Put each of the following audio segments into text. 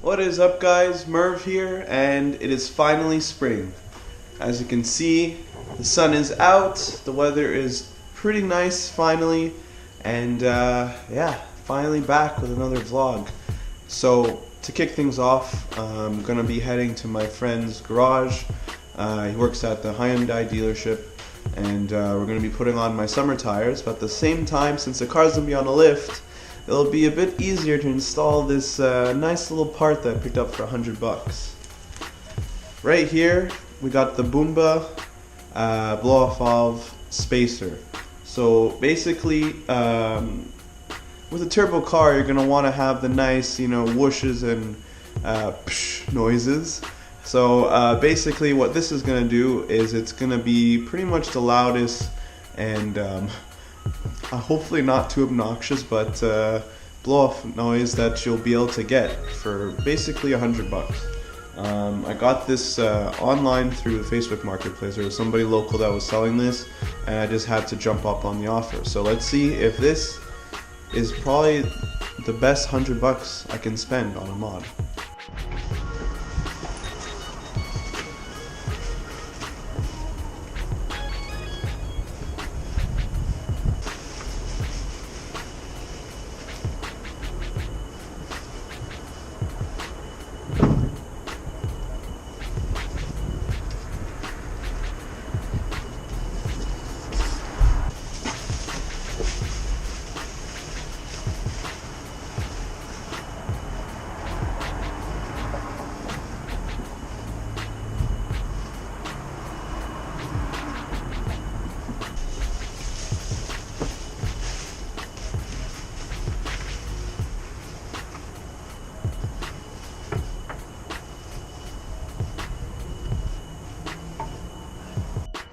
What is up, guys? Merv here, and it is finally spring. As you can see, the sun is out, the weather is pretty nice finally, and yeah, finally back with another vlog. So to kick things off, I'm gonna be heading to my friend's garage. He works at the Hyundai dealership, and we're gonna be putting on my summer tires, but at the same time, since the car's gonna be on a lift, it'll be a bit easier to install this nice little part that I picked up for $100. Right here, we got the Boomba blow-off valve spacer. So basically, with a turbo car, you're gonna want to have the nice, whooshes and psh noises. So basically, what this is gonna do is it's gonna be pretty much the loudest and hopefully not too obnoxious, but blow-off noise that you'll be able to get for basically $100. I got this online through the Facebook Marketplace. There was somebody local that was selling this, and I just had to jump up on the offer. So let's see if this is probably the best $100 I can spend on a mod.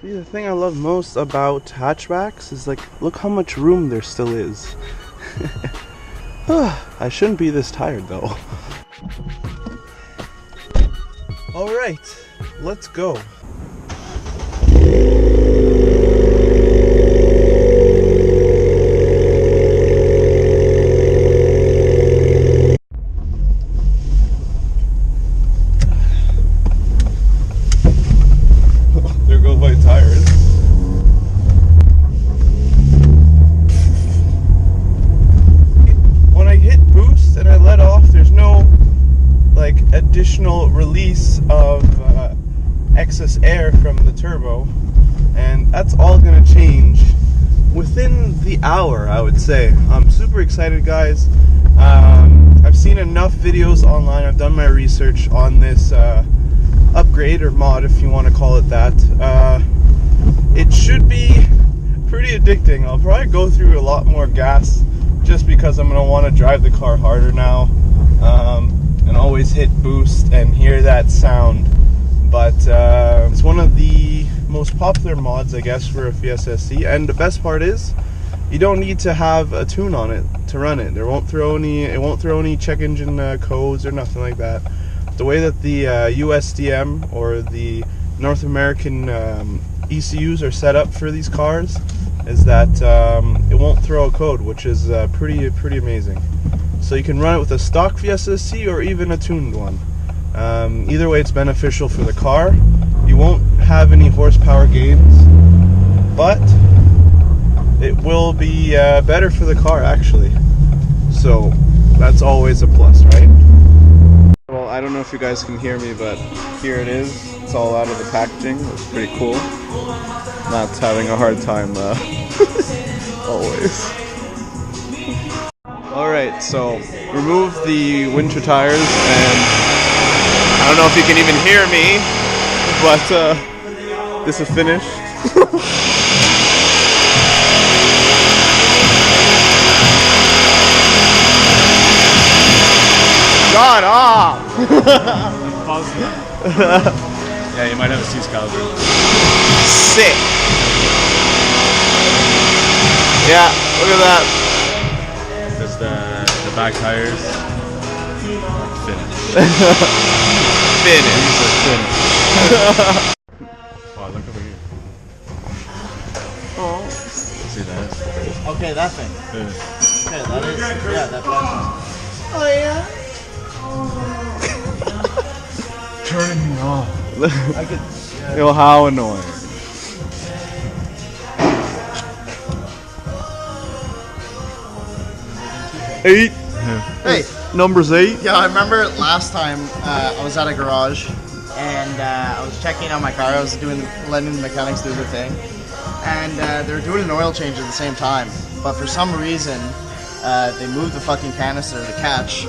See, the thing I love most about hatchbacks is, like, look how much room there still is. I shouldn't be this tired though. Alright, let's go. Additional release of excess air from the turbo, and that's all gonna change within the hour, I would say. I'm super excited, guys. I've seen enough videos online. I've done my research on this upgrade or mod, if you want to call it that. It should be pretty addicting. I'll probably go through a lot more gas just because I'm gonna want to drive the car harder now. And always hit boost and hear that sound. But it's one of the most popular mods, I guess, for a Fiesta SC. And the best part is, you don't need to have a tune on it to run it. It won't throw any check engine codes or nothing like that. The way that the USDM or the North American ECUs are set up for these cars is that it won't throw a code, which is pretty amazing. So you can run it with a stock Fiesta SC or even a tuned one. Either way, it's beneficial for the car. You won't have any horsepower gains, but it will be better for the car, actually. So that's always a plus, right? Well, I don't know if you guys can hear me, but here it is. It's all out of the packaging. It's pretty cool. Not having a hard time, always. Alright, so remove the winter tires, and I don't know if you can even hear me, but this is finished. Shut up! Yeah, you might have a C-Scouser. Sick! Yeah, look at that. The back tires finished. Finished. Wow, look over here. Oh. See that? Okay, that thing. Yeah. Okay, that is. Yeah, that flashes. Oh yeah. I could. Yo, how annoying. Eight. Hey, Number's 8. yeah, I remember last time I was at a garage and I was checking out my car. I was letting the mechanics do their thing, and they were doing an oil change at the same time. But for some reason, they moved the fucking canister, the catch,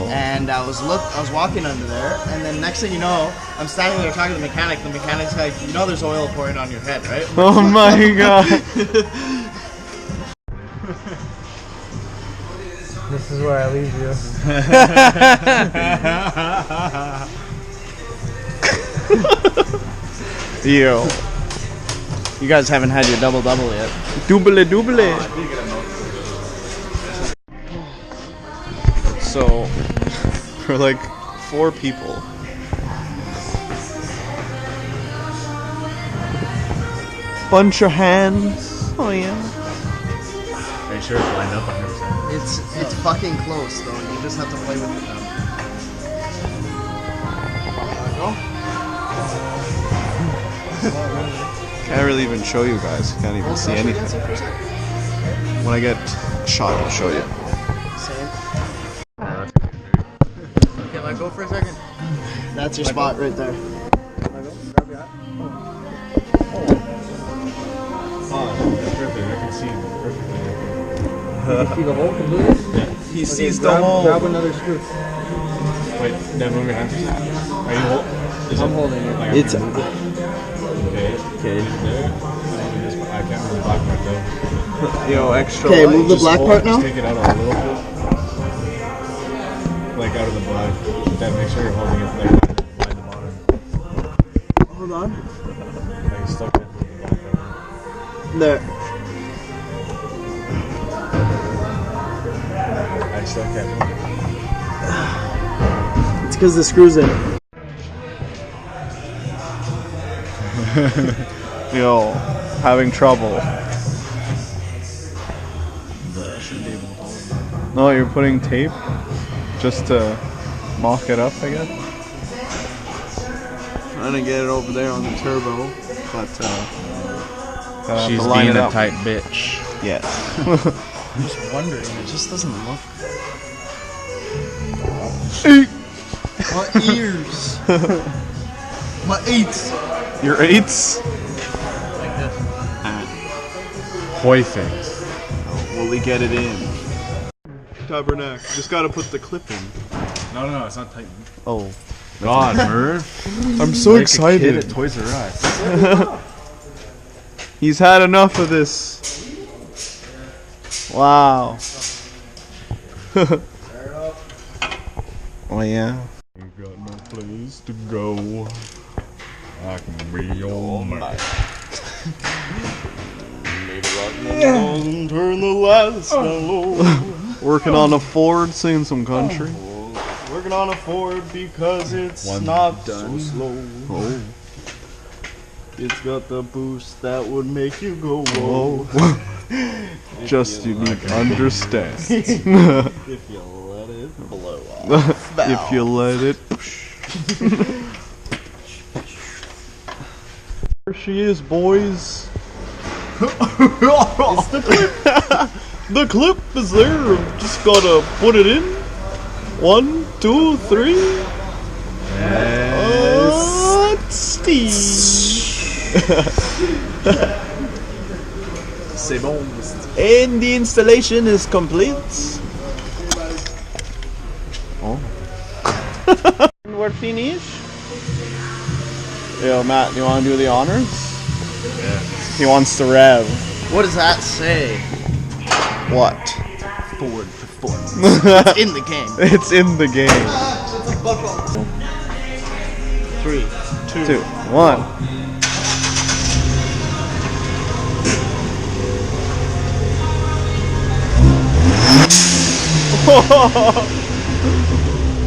and I was walking under there, and then next thing you know, I'm standing there talking to the mechanic. The mechanic's like, "You know, there's oil pouring on your head, right?" Oh my god. This is where I leave you. Yo. You guys haven't had your double yet. Double. So, we're like 4 people. Bunch of hands. Oh yeah. Are you sure it's lined up 100%? It's fucking close though. You just have to play with it now. Can't really even show you guys. Can't even see anything. When I get a shot, I'll show you. Can I go for a second? That's your spot right there. Perfect. I can see perfectly. You see the hole completely? He Okay, sees the grab, hole. grab another screw. Wait, then move your hands. Are you hold? I'm holding it. Like, It's okay. There. I can't move the black part though. yo extra. Okay, light. move the black part now. Just take it out a little bit. Like out of the black. Then make sure you're holding it like behind the bottom. Hold on. Like you still can't move the black part. There. I still can't move it. It's because the screw's in it. Yo, having trouble. No, you're putting tape just to mock it up, I guess. Trying to get it over there on the turbo, but She's to line being it a up. tight bitch. Yes. I'm just wondering. It just doesn't look. My ears. My eights. Your 8s? Like this. Perfect. Will we get it in? Tabernacle. Just gotta put the clip in. No, it's not tight. Oh. God, Merv. I'm so excited. At Toys R Us. He's had enough of this. Wow. Oh yeah. Ain't got no place to go. I can be your man. Turn the lights down low. Working on a Ford, seeing some country. Working on a Ford because it's One not done. so slow. Oh. It's got the boost that would make you go Whoa. whoa. Just you need to understand. If you let it blow off. If you let it. There she is, boys. It's the clip. The clip is there. Just gotta put it in. 1, 2, 3. Steve. C'est bon. And the installation is complete. Oh. We're finished. Yo, Matt, you want to do the honors? Yeah. He wants to rev. What does that say? What? Ford performance. It's in the game. It's in the game. 3, 2, 2, 1.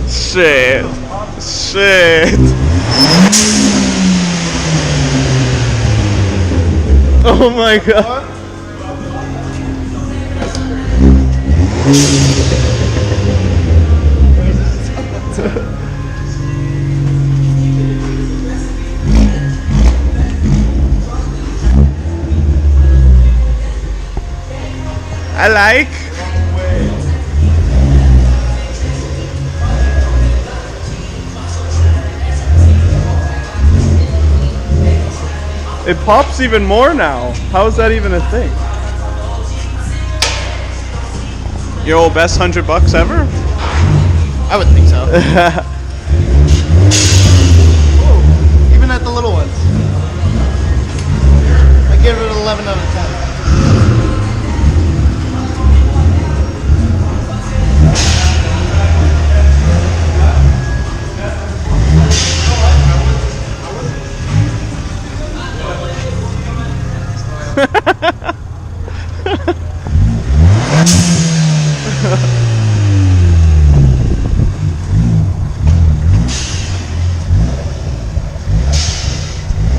Shit. Oh my god. I like. It pops even more now. How is that even a thing? Yo, best $100 ever? I would think so. Whoa, even at the little ones. I give it an 11 out of 10.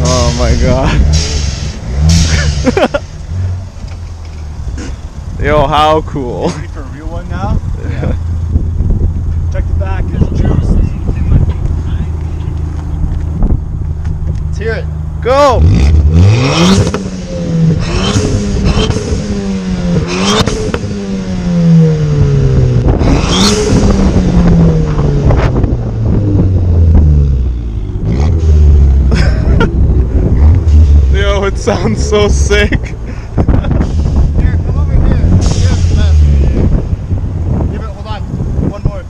Oh my god. Yo, how cool. Ready for a real one now? Yeah. Check the back, it's juice. Let's hear it. Go! Yo, it sounds so sick. Here, come over here. Here's the best. Give it, hold on. One more.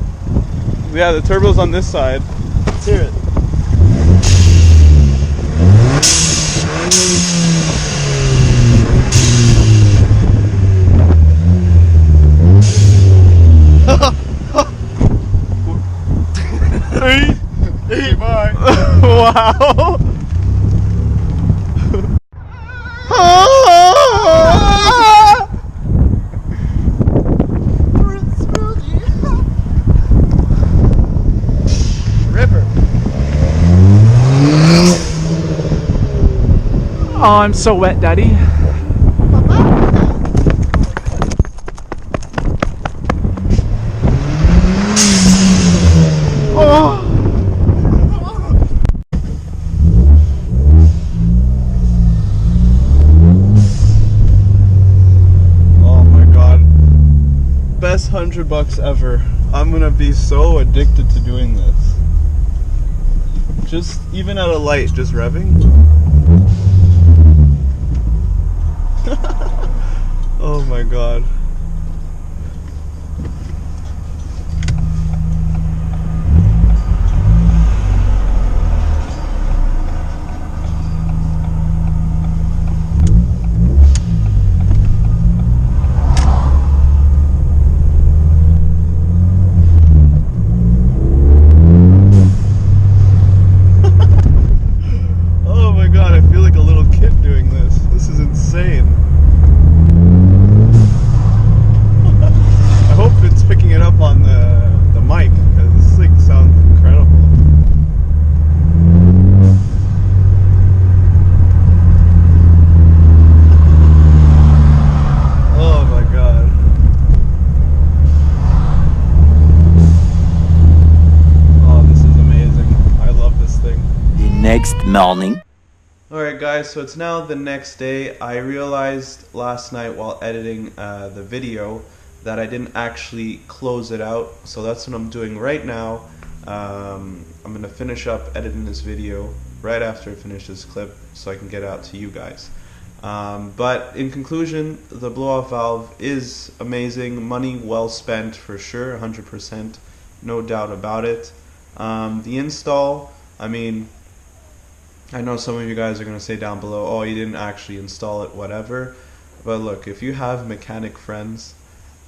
Yeah, the turbo's on this side. Let's hear it. Hey, bye. Wow. Ripper. Oh, I'm so wet, Daddy. Oh my god. Best $100 ever. I'm gonna be so addicted to doing this. Just even at a light, just revving. Oh my god. Oh my god, I feel like a little kid doing this. This is insane. I hope it's picking it up on the mic, because this thing sounds incredible. Oh my god. Oh, this is amazing. I love this thing. The next morning. Alright guys, so it's now the next day. I realized last night while editing the video that I didn't actually close it out, so that's what I'm doing right now. I'm going to finish up editing this video right after I finish this clip so I can get it out to you guys. But in conclusion, the blow-off valve is amazing, money well spent for sure, 100%, no doubt about it. The install, I mean, I know some of you guys are going to say down below, oh, you didn't actually install it, whatever. But look, if you have mechanic friends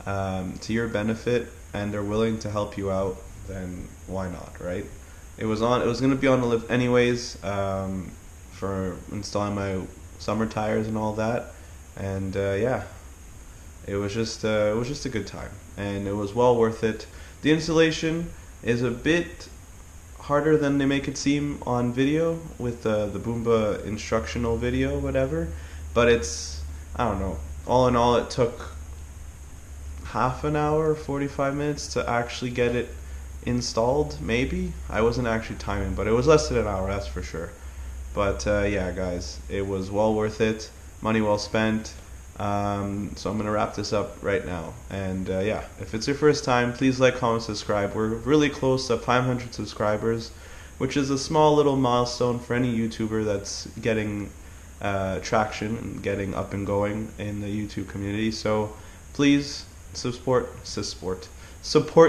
to your benefit and they're willing to help you out, then why not, right? It was going to be on the lift anyways for installing my summer tires and all that, and yeah, it was just a good time, and it was well worth it. The installation is a bit harder than they make it seem on video with the Boomba instructional video, whatever, but it's, I don't know, all in all it took half an hour, 45 minutes to actually get it installed, maybe. I wasn't actually timing, but it was less than an hour, that's for sure. But yeah guys, it was well worth it, money well spent. So I'm gonna wrap this up right now. And yeah, if it's your first time, please like, comment, subscribe. We're really close to 500 subscribers, which is a small little milestone for any YouTuber that's getting traction and getting up and going in the YouTube community. So please support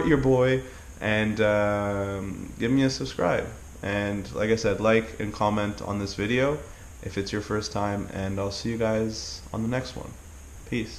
your boy, and give me a subscribe. And like I said, like and comment on this video if it's your first time, and I'll see you guys on the next one. Peace.